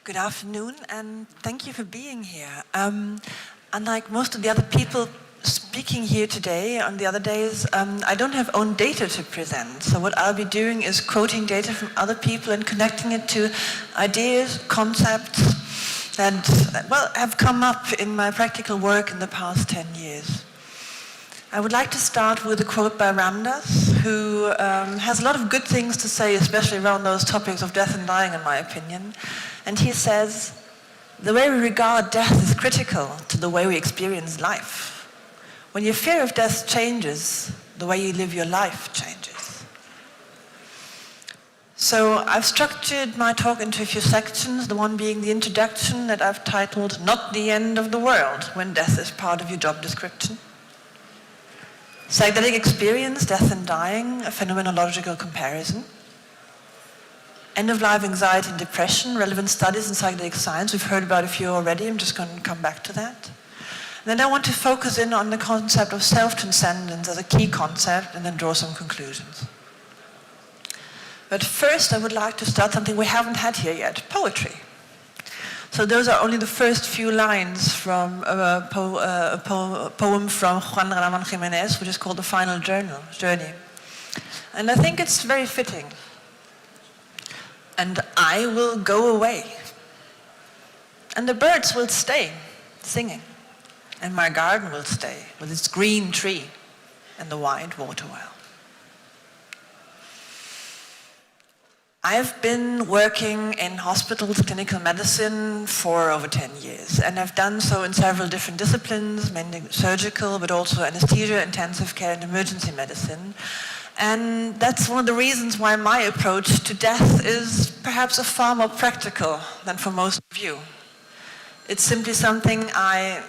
Good afternoon, and thank you for being here. Unlike most of the other people speaking here today, on the other days, I don't have own data to present. So what I'll be doing is quoting data from other people and connecting it to ideas, concepts that, well, have come up in my practical work in the past 10 years. I would like to start with a quote by Ramdas, who has a lot of good things to say, especially around those topics of death and dying, in my opinion. And he says, "The way we regard death is critical to the way we experience life. When your fear of death changes, the way you live your life changes." So I've structured my talk into a few sections, the one being the introduction that I've titled, "Not the End of the World When Death is Part of Your Job Description." Psychedelic experience, death and dying, a phenomenological comparison. End-of-life anxiety and depression, relevant studies in psychedelic science. We've heard about a few already. I'm just going to come back to that. And then I want to focus in on the concept of self-transcendence as a key concept and then draw some conclusions. But first, I would like to start something we haven't had here yet, poetry. So those are only the first few lines from a poem from Juan Ramón Jiménez, which is called The Final Journey. And I think it's very fitting. "And I will go away, and the birds will stay singing, and my garden will stay with its green tree and the wide water well." I've been working in hospitals, clinical medicine, for over 10 years, and I've done so in several different disciplines, mainly surgical, but also anesthesia, intensive care, and emergency medicine. And that's one of the reasons why my approach to death is perhaps a far more practical than for most of you. It's simply something I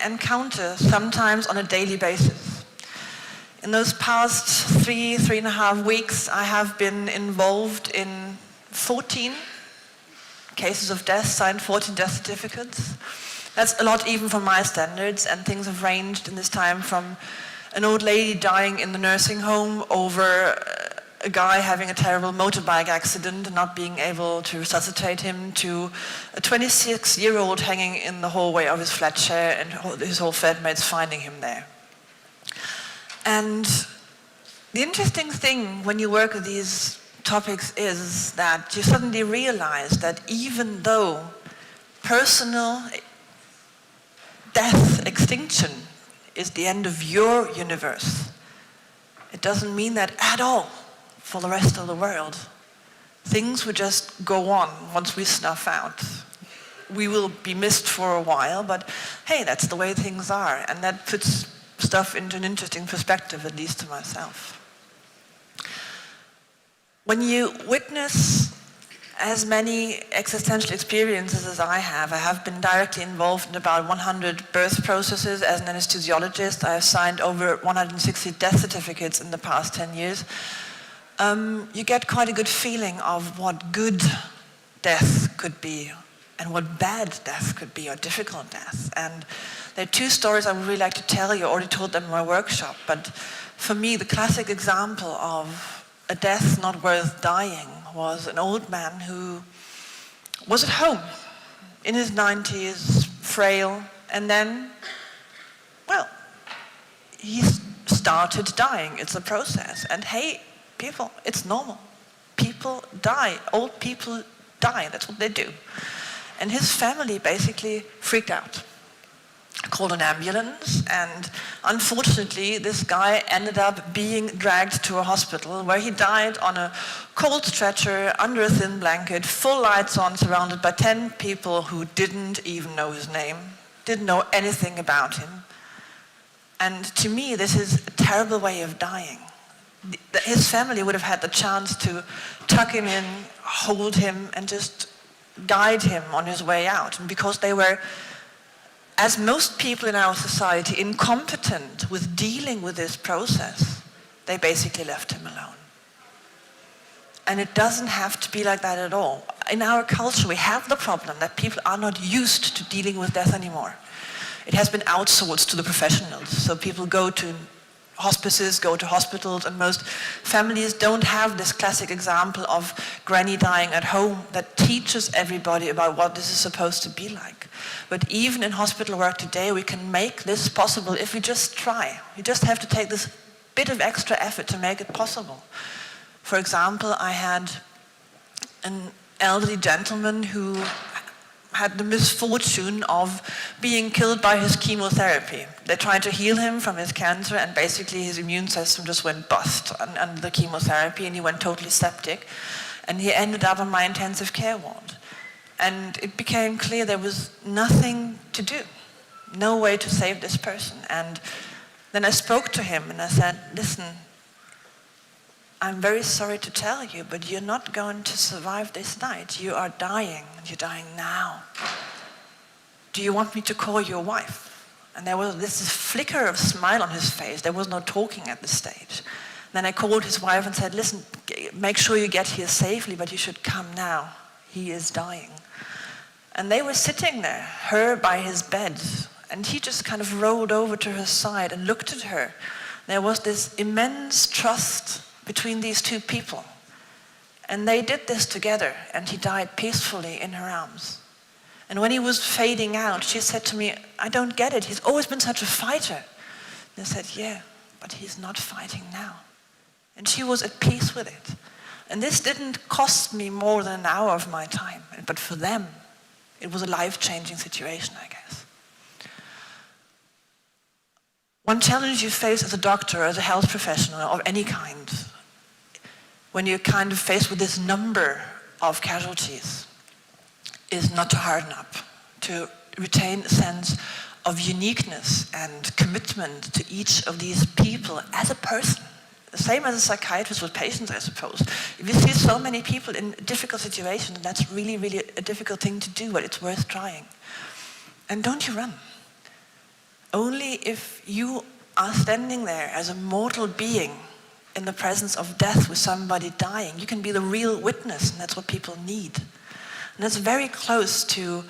encounter sometimes on a daily basis. In those past three and a half weeks, I have been involved in 14 cases of death, signed 14 death certificates. That's a lot even for my standards, and things have ranged in this time from an old lady dying in the nursing home over a guy having a terrible motorbike accident and not being able to resuscitate him, to a 26-year-old hanging in the hallway of his flat share and his whole flatmates finding him there. And the interesting thing when you work with these topics is that you suddenly realize that even though personal death, extinction, is the end of your universe, it doesn't mean that at all for the rest of the world. Things will just go on once we snuff out. We will be missed for a while, but hey, that's the way things are, and that puts stuff into an interesting perspective, at least to myself. When you witness as many existential experiences as I have been directly involved in about 100 birth processes as an anesthesiologist. I have signed over 160 death certificates in the past 10 years. You get quite a good feeling of what good death could be and what bad death could be, or difficult death. And there are two stories I would really like to tell you. I already told them in my workshop, but for me, the classic example of a death not worth dying was an old man who was at home in his 90s, frail, and then, well, he started dying. It's a process. And hey, people, it's normal. People die. Old people die. That's what they do. And his family basically freaked out, called an ambulance, and unfortunately this guy ended up being dragged to a hospital where he died on a cold stretcher under a thin blanket, full lights on, surrounded by 10 people who didn't even know his name, didn't know anything about him. And to me, this is a terrible way of dying. His family would have had the chance to tuck him in, hold him, and just guide him on his way out. And because they were, as most people in our society, incompetent with dealing with this process, they basically left him alone. And it doesn't have to be like that at all. In our culture, we have the problem that people are not used to dealing with death anymore. It has been outsourced to the professionals. So people go to hospices, go to hospitals, and most families don't have this classic example of granny dying at home that teaches everybody about what this is supposed to be like. But even in hospital work today, we can make this possible if we just try. We just have to take this bit of extra effort to make it possible. For example, I had an elderly gentleman who had the misfortune of being killed by his chemotherapy. They tried to heal him from his cancer, and basically his immune system just went bust under the chemotherapy, and he went totally septic. And he ended up on my intensive care ward. And it became clear there was nothing to do, no way to save this person. And then I spoke to him and I said, listen, I'm very sorry to tell you, but you're not going to survive this night. You are dying, and you're dying now. Do you want me to call your wife? And there was this flicker of smile on his face. There was no talking at this stage. Then I called his wife and said, listen, make sure you get here safely, but you should come now. He is dying. And they were sitting there, her by his bed, and he just kind of rolled over to her side and looked at her. There was this immense trust between these two people. And they did this together, and he died peacefully in her arms. And when he was fading out, she said to me, I don't get it, he's always been such a fighter. And I said, yeah, but he's not fighting now. And she was at peace with it. And this didn't cost me more than an hour of my time, but for them, it was a life-changing situation, I guess. One challenge you face as a doctor, as a health professional of any kind, when you're kind of faced with this number of casualties, is not to harden up, to retain a sense of uniqueness and commitment to each of these people as a person. The same as a psychiatrist with patients, I suppose. If you see so many people in difficult situations, that's really, really a difficult thing to do, but it's worth trying. And don't you run. Only if you are standing there as a mortal being in the presence of death with somebody dying, you can be the real witness, and that's what people need. And that's very close to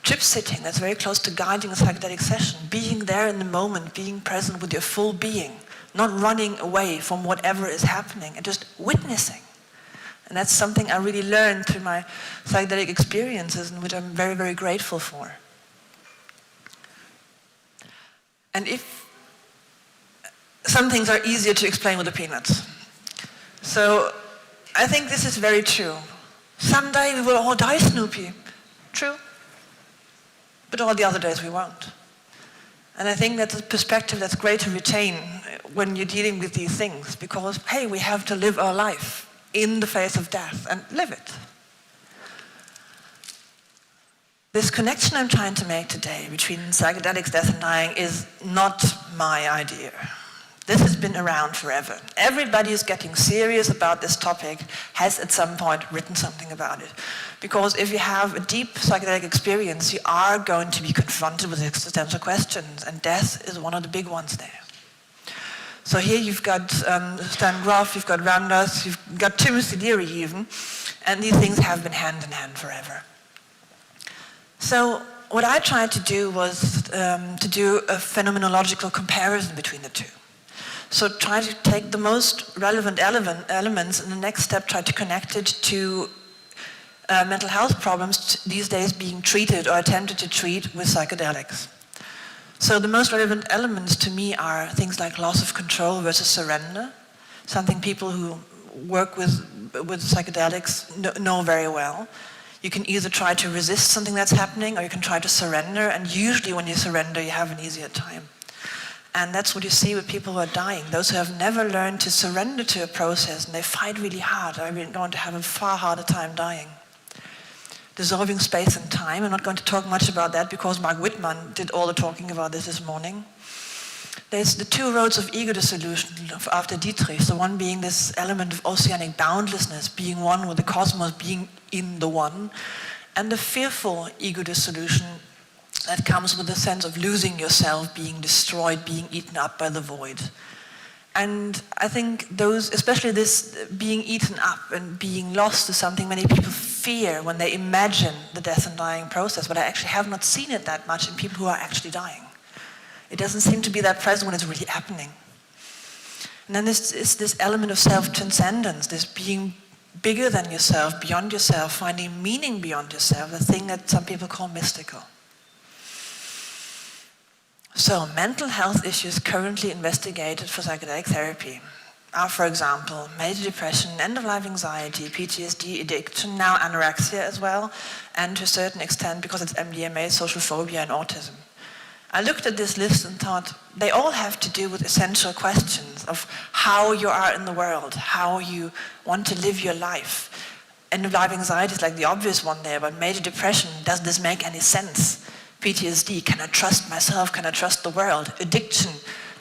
trip sitting, that's very close to guiding a psychedelic session, being there in the moment, being present with your full being, not running away from whatever is happening, and just witnessing. And that's something I really learned through my psychedelic experiences, and which I'm very, very grateful for. And if some things are easier to explain with the peanuts. So I think this is very true. Someday we will all die, Snoopy. True. But all the other days we won't. And I think that's a perspective that's great to retain when you're dealing with these things, because, hey, we have to live our life in the face of death and live it. This connection I'm trying to make today between psychedelics, death, and dying is not my idea. This has been around forever. Everybody who's getting serious about this topic has at some point written something about it. Because if you have a deep psychedelic experience, you are going to be confronted with existential questions, and death is one of the big ones there. So here you've got Stan Grof, you've got Ramdas, you've got Timothy Leary even, and these things have been hand in hand forever. So what I tried to do was to do a phenomenological comparison between the two. So try to take the most relevant elements, and the next step try to connect it to mental health problems these days being treated or attempted to treat with psychedelics. So the most relevant elements to me are things like loss of control versus surrender, something people who work with psychedelics know very well. You can either try to resist something that's happening, or you can try to surrender, and usually when you surrender you have an easier time. And that's what you see with people who are dying. Those who have never learned to surrender to a process and they fight really hard are going to have a far harder time dying. Dissolving space and time, I'm not going to talk much about that because Mark Whitman did all the talking about this morning. There's the two roads of ego dissolution after Dietrich, the one being this element of oceanic boundlessness, being one with the cosmos, being in the one, and the fearful ego dissolution that comes with the sense of losing yourself, being destroyed, being eaten up by the void. And I think those, especially this being eaten up and being lost, is something many people fear when they imagine the death and dying process, but I actually have not seen it that much in people who are actually dying. It doesn't seem to be that present when it's really happening. And then it's this element of self-transcendence, this being bigger than yourself, beyond yourself, finding meaning beyond yourself, the thing that some people call mystical. So, mental health issues currently investigated for psychedelic therapy are, for example, major depression, end-of-life anxiety, PTSD, addiction, now anorexia as well, and to a certain extent, because it's MDMA, social phobia and autism. I looked at this list and thought, they all have to do with essential questions of how you are in the world, how you want to live your life. End-of-life anxiety is like the obvious one there, but major depression, does this make any sense? PTSD, can I trust myself, can I trust the world? Addiction,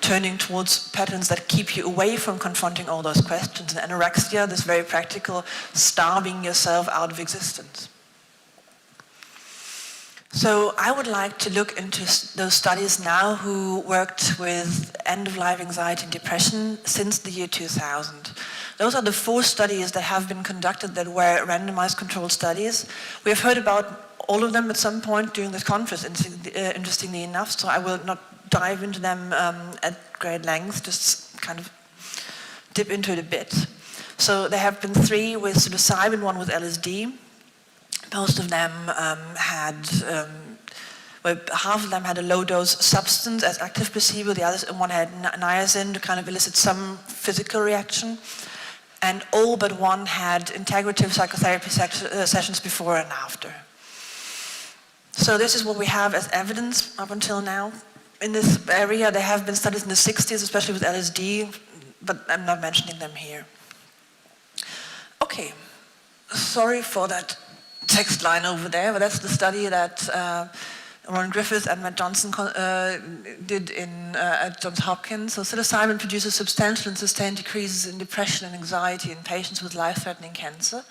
turning towards patterns that keep you away from confronting all those questions. And anorexia, this very practical, starving yourself out of existence. So I would like to look into those studies now who worked with end-of-life anxiety and depression since the year 2000. Those are the 4 studies that have been conducted that were randomized controlled studies. We have heard about all of them at some point during this conference, interestingly enough, so I will not dive into them at great length, just kind of dip into it a bit. So there have been 3 with psilocybin, 1 with LSD. Most of them half of them had a low-dose substance as active placebo, the other one had niacin to kind of elicit some physical reaction, and all but 1 had integrative psychotherapy sessions before and after. So this is what we have as evidence up until now. In this area, there have been studies in the 60s, especially with LSD, but I'm not mentioning them here. Okay, sorry for that text line over there, but that's the study that Ron Griffith and Matt Johnson did at Johns Hopkins. So psilocybin produces substantial and sustained decreases in depression and anxiety in patients with life-threatening cancer.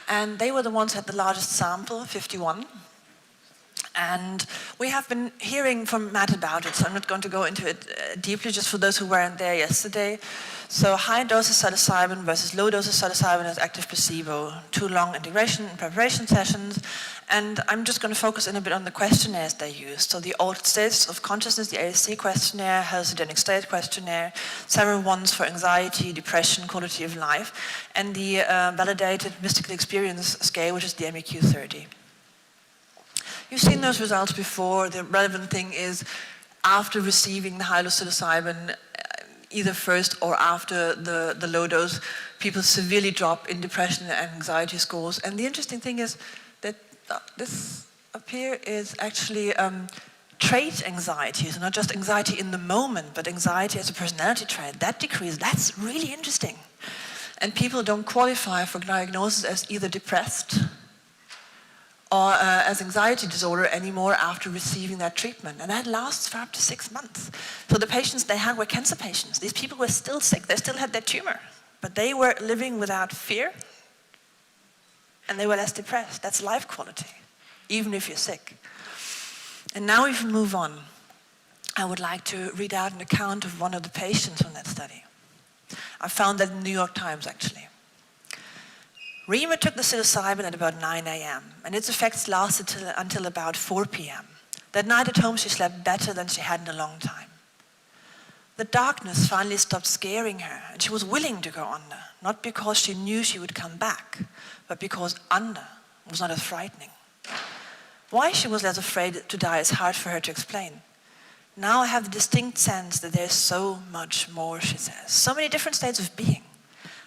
And they were the ones who had the largest sample, 51. And we have been hearing from Matt about it, so I'm not going to go into it deeply, just for those who weren't there yesterday. So high doses psilocybin versus low doses psilocybin as active placebo, 2 long integration and preparation sessions. And I'm just going to focus in a bit on the questionnaires they used. So the Altered States of Consciousness, the ASC questionnaire, hallucinogenic state questionnaire, several ones for anxiety, depression, quality of life, and the validated mystical experience scale, which is the MEQ30. You've seen those results before. The relevant thing is, after receiving the high dose psilocybin, either first or after the low dose, people severely drop in depression and anxiety scores. And the interesting thing is that this up here is actually trait anxiety, so not just anxiety in the moment, but anxiety as a personality trait. That decrease, that's really interesting. And people don't qualify for diagnosis as either depressed or as anxiety disorder anymore after receiving that treatment. And that lasts for up to 6 months. So the patients they had were cancer patients. These people were still sick. They still had their tumor. But they were living without fear, and they were less depressed. That's life quality, even if you're sick. And now if we move on, I would like to read out an account of one of the patients from that study. I found that in the New York Times, actually. Rima took the psilocybin at about 9 a.m., and its effects lasted until about 4 p.m. That night at home, she slept better than she had in a long time. The darkness finally stopped scaring her, and she was willing to go under, not because she knew she would come back, but because under was not as frightening. Why she was less afraid to die is hard for her to explain. Now I have the distinct sense that there's so much more, she says. So many different states of being.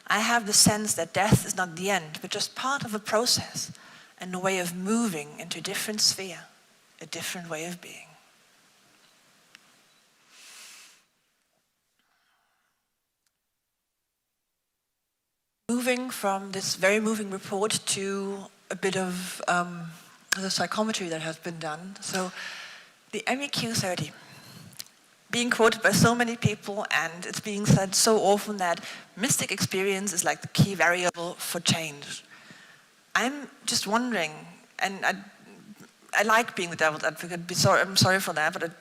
I have the sense that death is not the end, but just part of a process and a way of moving into a different sphere, a different way of being. Moving from this very moving report to a bit of the psychometry that has been done. So the MEQ30, being quoted by so many people, and it's being said so often that mystic experience is like the key variable for change. I'm just wondering, and I like being the devil's advocate, I'm sorry for that, but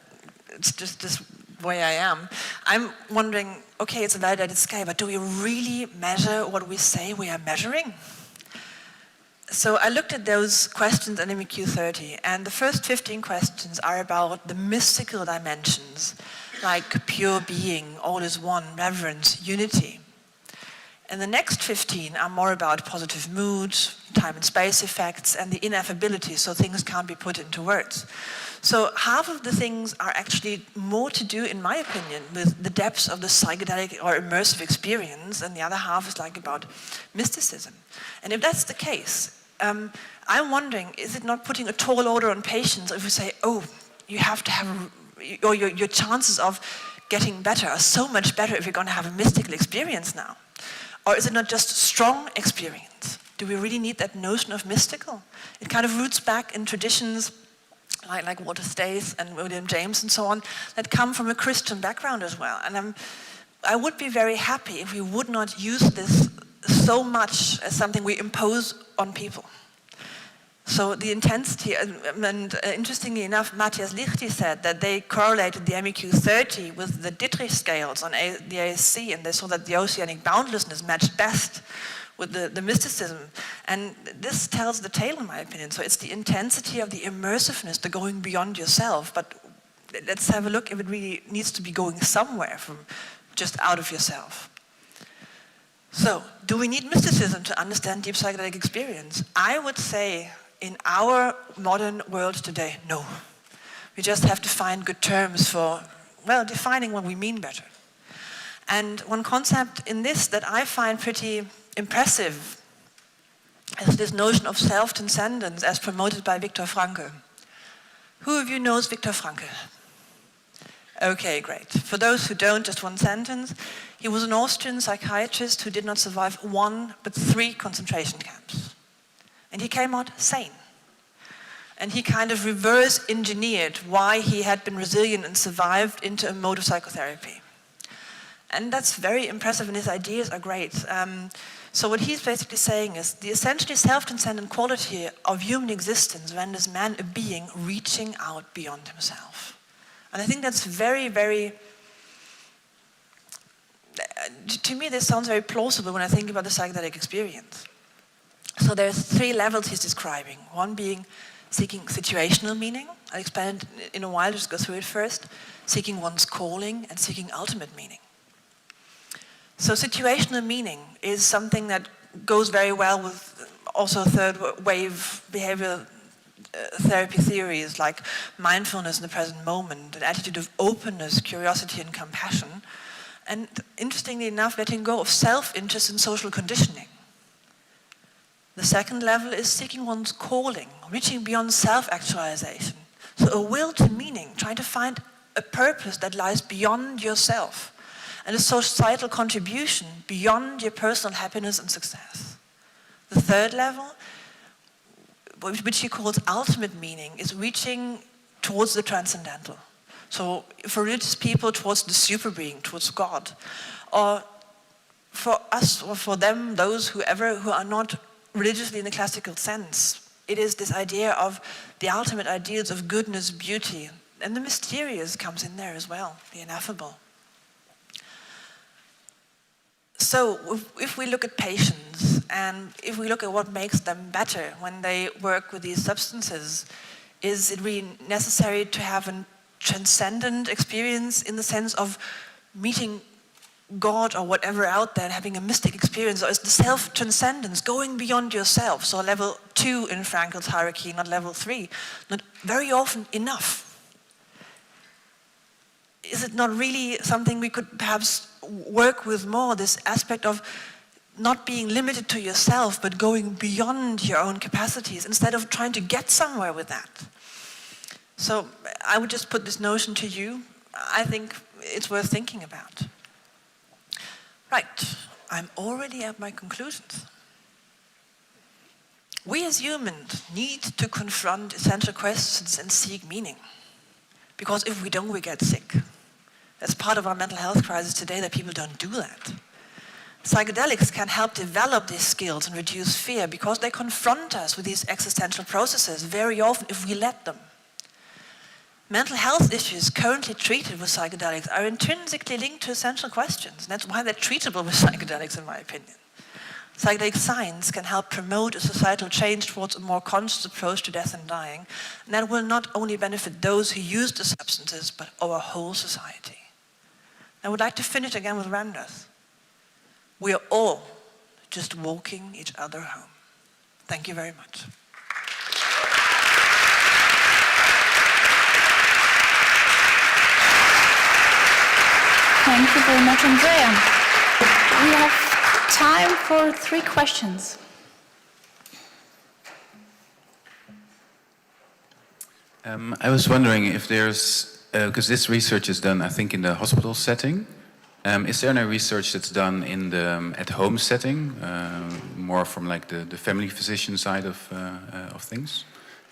it's just this way I am. I'm wondering, okay, it's a validated scale, but do we really measure what we say we are measuring? So I looked at those questions in MEQ30, and the first 15 questions are about the mystical dimensions like pure being, all is one, reverence, unity. And the next 15 are more about positive moods, time and space effects, and the ineffability, so things can't be put into words. So half of the things are actually more to do, in my opinion, with the depths of the psychedelic or immersive experience, and the other half is like about mysticism. And if that's the case, I'm wondering, is it not putting a tall order on patients if we say, oh, you have to have, or your chances of getting better are so much better if you're going to have a mystical experience now? Or is it not just strong experience? Do we really need that notion of mystical? It kind of roots back in traditions like Walter Stace and William James and so on, that come from a Christian background as well. And I would be very happy if we would not use this so much as something we impose on people. So the intensity, and interestingly enough, Matthias Lichty said that they correlated the MEQ30 with the Dietrich scales on the ASC, and they saw that the oceanic boundlessness matched best with the mysticism. And this tells the tale, in my opinion. So it's the intensity of the immersiveness, the going beyond yourself. But let's have a look if it really needs to be going somewhere from just out of yourself. So, do we need mysticism to understand deep psychedelic experience? I would say, in our modern world today, no. We just have to find good terms for, well, defining what we mean better. And one concept in this that I find pretty impressive is this notion of self-transcendence as promoted by Viktor Frankl. Who of you knows Viktor Frankl? Okay, great. For those who don't, just one sentence. He was an Austrian psychiatrist who did not survive 1 but 3 concentration camps. And he came out sane. And he kind of reverse engineered why he had been resilient and survived into a mode of psychotherapy. And that's very impressive, and his ideas are great. So what he's basically saying is the essentially self-transcendent quality of human existence renders man a being reaching out beyond himself. And I think that's very, very, to me this sounds very plausible when I think about the psychedelic experience. So there's 3 levels he's describing. One being seeking situational meaning. I'll explain it in a while, just go through it first. Seeking one's calling and seeking ultimate meaning. So situational meaning is something that goes very well with also third wave behavioral therapy theories like mindfulness in the present moment, an attitude of openness, curiosity, and compassion. And interestingly enough, letting go of self-interest and social conditioning. The second level is seeking one's calling, reaching beyond self-actualization. So a will to meaning, trying to find a purpose that lies beyond yourself, and a societal contribution beyond your personal happiness and success. The third level, which he calls ultimate meaning, is reaching towards the transcendental. So for religious people, towards the super being, towards God. Or for us, or for them, those who are not religiously in the classical sense, it is this idea of the ultimate ideals of goodness, beauty, and the mysterious comes in there as well, the ineffable. So if we look at patients, and if we look at what makes them better when they work with these substances, is it really necessary to have a transcendent experience in the sense of meeting God or whatever out there and having a mystic experience, or is the self-transcendence, going beyond yourself, so level 2 in Frankl's hierarchy, not level 3, not very often enough? Is it not really something we could perhaps work with more, this aspect of not being limited to yourself, but going beyond your own capacities, instead of trying to get somewhere with that? So I would just put this notion to you. I think it's worth thinking about. Right, I'm already at my conclusions. We as humans need to confront essential questions and seek meaning. Because if we don't, we get sick. That's part of our mental health crisis today, that people don't do that. Psychedelics can help develop these skills and reduce fear because they confront us with these existential processes very often if we let them. Mental health issues currently treated with psychedelics are intrinsically linked to essential questions. That's why they're treatable with psychedelics, in my opinion. Psychedelic science can help promote a societal change towards a more conscious approach to death and dying, and that will not only benefit those who use the substances, but our whole society. I would like to finish again with Ramdas. We are all just walking each other home. Thank you very much. Thank you very much, Andrea. We have time for 3 questions. I was wondering if there's, because this research is done, I think, in the hospital setting. Is there any research that's done in the at-home setting, more from like the family physician side of things?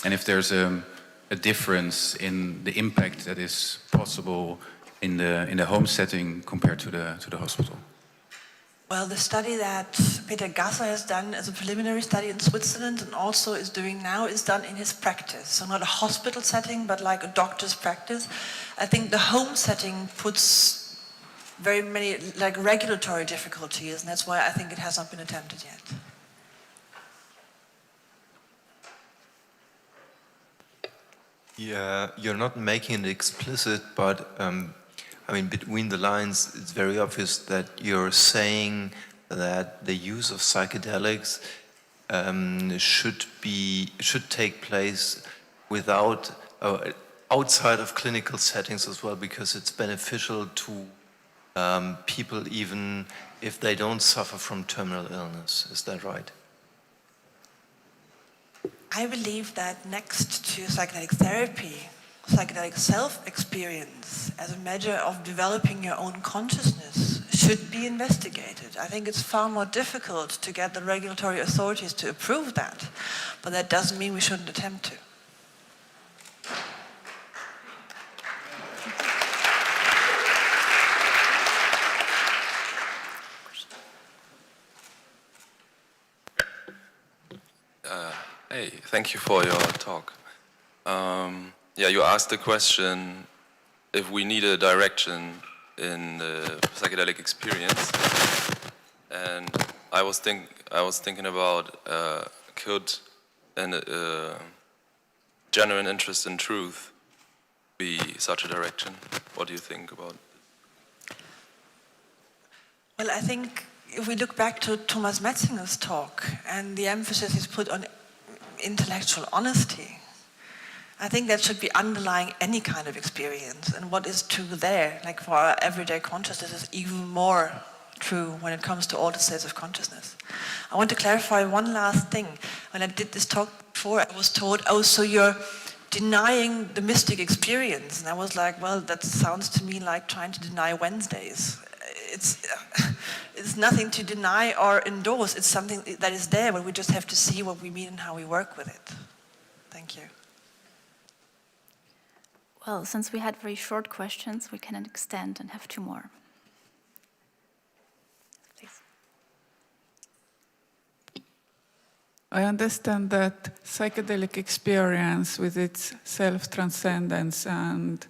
And if there's a difference in the impact that is possible in the home setting compared to the hospital? Well, the study that Peter Gasser has done as a preliminary study in Switzerland and also is doing now is done in his practice. So not a hospital setting, but like a doctor's practice. I think the home setting puts very many like regulatory difficulties, and that's why I think it has not been attempted yet. Yeah, you're not making it explicit, but I mean, between the lines, it's very obvious that you're saying that the use of psychedelics should take place without outside of clinical settings as well, because it's beneficial to people even if they don't suffer from terminal illness. Is that right? I believe that next to psychedelic therapy, psychedelic self-experience as a measure of developing your own consciousness should be investigated. I think it's far more difficult to get the regulatory authorities to approve that, but that doesn't mean we shouldn't attempt to. Hey, thank you for your talk. Yeah, you asked the question if we need a direction in the psychedelic experience, and I was thinking about could a genuine interest in truth be such a direction? What do you think about it? Well, I think if we look back to Thomas Metzinger's talk and the emphasis he's put on intellectual honesty, I think that should be underlying any kind of experience. And what is true there, like for our everyday consciousness, is even more true when it comes to all the states of consciousness. I want to clarify one last thing. When I did this talk before, I was told, oh, so you're denying the mystic experience. And I was like, well, that sounds to me like trying to deny Wednesdays. It's nothing to deny or endorse. It's something that is there, but we just have to see what we mean and how we work with it. Thank you. Well, since we had very short questions, we can extend and have 2 more. Please. I understand that psychedelic experience with its self-transcendence and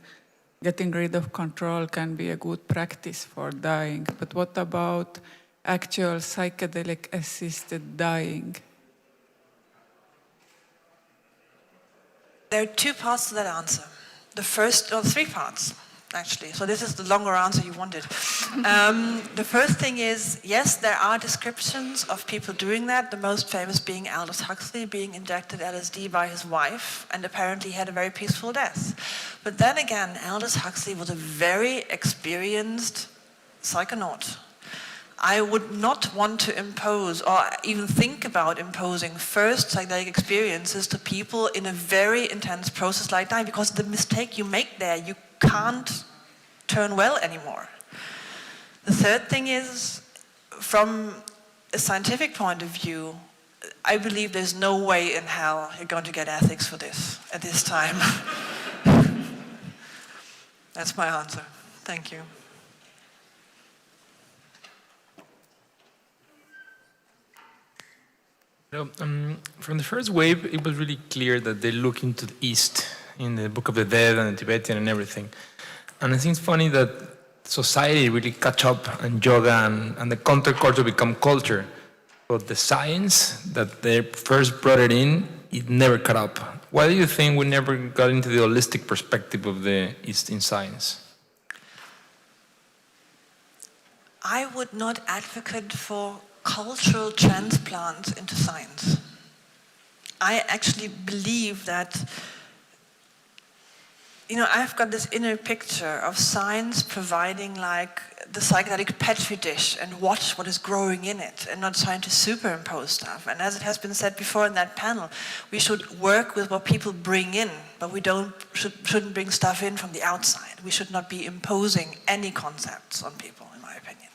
getting rid of control can be a good practice for dying. But what about actual psychedelic-assisted dying? There are 2 parts to that answer. The first, or 3 parts, actually. So this is the longer answer you wanted. The first thing is, yes, there are descriptions of people doing that, the most famous being Aldous Huxley, being injected LSD by his wife, and apparently he had a very peaceful death. But then again, Aldous Huxley was a very experienced psychonaut. I would not want to impose or even think about imposing first psychedelic experiences to people in a very intense process like that, because the mistake you make there, you can't turn well anymore. The third thing is, from a scientific point of view, I believe there's no way in hell you're going to get ethics for this at this time. That's my answer. Thank you. From the first wave, it was really clear that they look into the East, in the Book of the Dead and the Tibetan and everything. And I think it's funny that society really catch up and yoga and the counterculture become culture. But the science that they first brought it in, it never caught up. Why do you think we never got into the holistic perspective of the East in science? I would not advocate for cultural transplants into science. I actually believe that, I've got this inner picture of science providing like the psychedelic petri dish and watch what is growing in it and not trying to superimpose stuff. And as it has been said before in that panel, we should work with what people bring in, but we shouldn't bring stuff in from the outside. We should not be imposing any concepts on people, in my opinion.